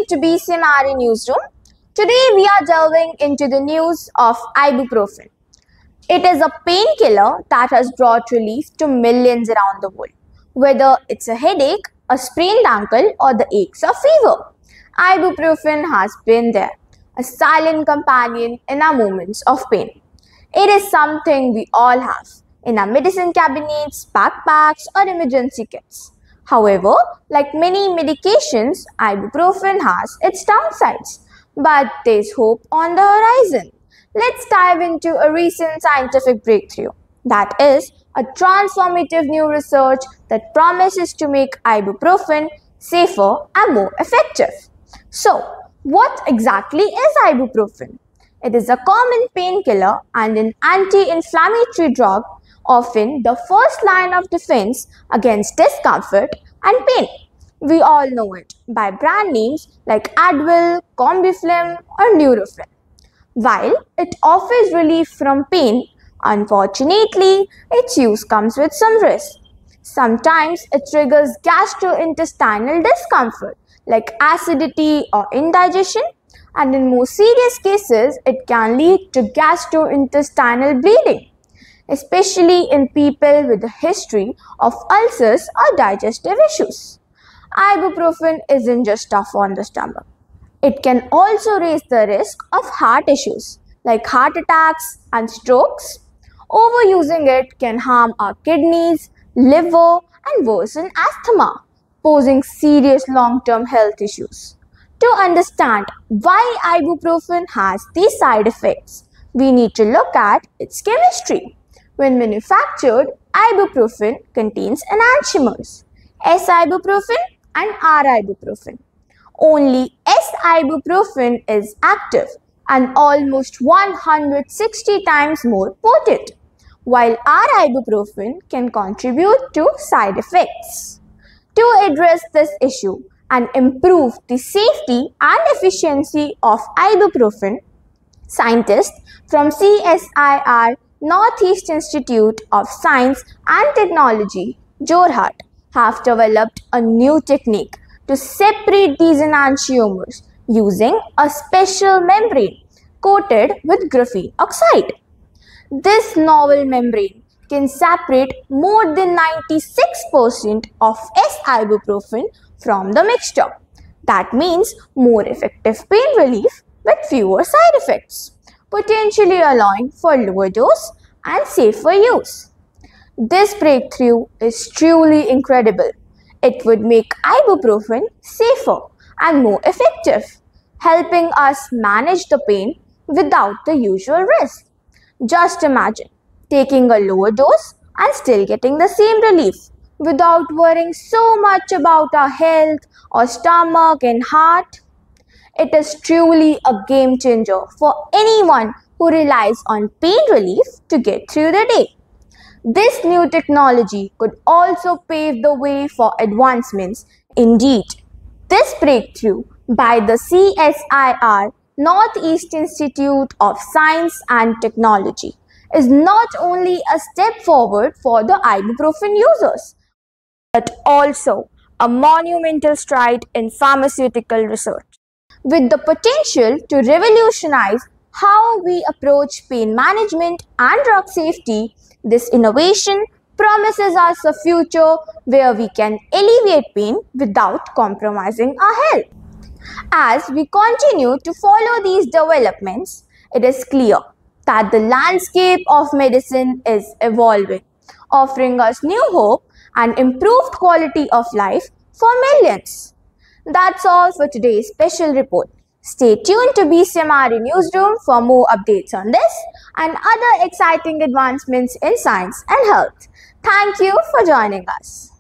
tuned to BCMRE Newsroom. Today we are delving into the news of ibuprofen. It is a painkiller that has brought relief to millions around the world. Whether it's a headache, a sprained ankle, or the aches of fever, ibuprofen has been there, a silent companion in our moments of pain. It is something we all have in our medicine cabinets, backpacks, or emergency kits. However, like many medications, ibuprofen has its downsides, but there's hope on the horizon. Let's dive into a recent scientific breakthrough. That is, a transformative new research that promises to make ibuprofen safer and more effective. So, what exactly is ibuprofen? It is a common painkiller and an anti-inflammatory drug, often the first line of defense against discomfort and pain. We all know it by brand names like Advil, Combiflam, or Nurofen. While it offers relief from pain, unfortunately, its use comes with some risk. Sometimes it triggers gastrointestinal discomfort like acidity or indigestion, and in more serious cases, it can lead to gastrointestinal bleeding, especially in people with a history of ulcers or digestive issues. Ibuprofen isn't just tough on the stomach. It can also raise the risk of heart issues like heart attacks and strokes. Overusing it can harm our kidneys, liver, and worsen asthma, posing serious long-term health issues. To understand why ibuprofen has these side effects, we need to look at its chemistry. When manufactured, ibuprofen contains enantiomers, S-ibuprofen and R-ibuprofen. Only S-ibuprofen is active and almost 160 times more potent, while R-ibuprofen can contribute to side effects. To address this issue and improve the safety and efficiency of ibuprofen, scientists from CSIR Northeast Institute of Science and Technology, Jorhat, have developed a new technique to separate these enantiomers using a special membrane coated with graphene oxide. This novel membrane can separate more than 96% of S-ibuprofen from the mixture. That means more effective pain relief with fewer side effects, potentially allowing for lower dose and safer use. This breakthrough is truly incredible. It would make ibuprofen safer and more effective, helping us manage the pain without the usual risk. Just imagine taking a lower dose and still getting the same relief without worrying so much about our health or stomach and heart. It is truly a game changer for anyone who relies on pain relief to get through the day. This new technology could also pave the way for advancements. Indeed, this breakthrough by the CSIR Northeast Institute of Science and Technology is not only a step forward for the ibuprofen users, but also a monumental stride in pharmaceutical research. With the potential to revolutionize how we approach pain management and drug safety, this innovation promises us a future where we can alleviate pain without compromising our health. As we continue to follow these developments, it is clear that the landscape of medicine is evolving, offering us new hope and improved quality of life for millions. That's all for today's special report. Stay tuned to BCMRE Newsroom for more updates on this and other exciting advancements in science and health. Thank you for joining us.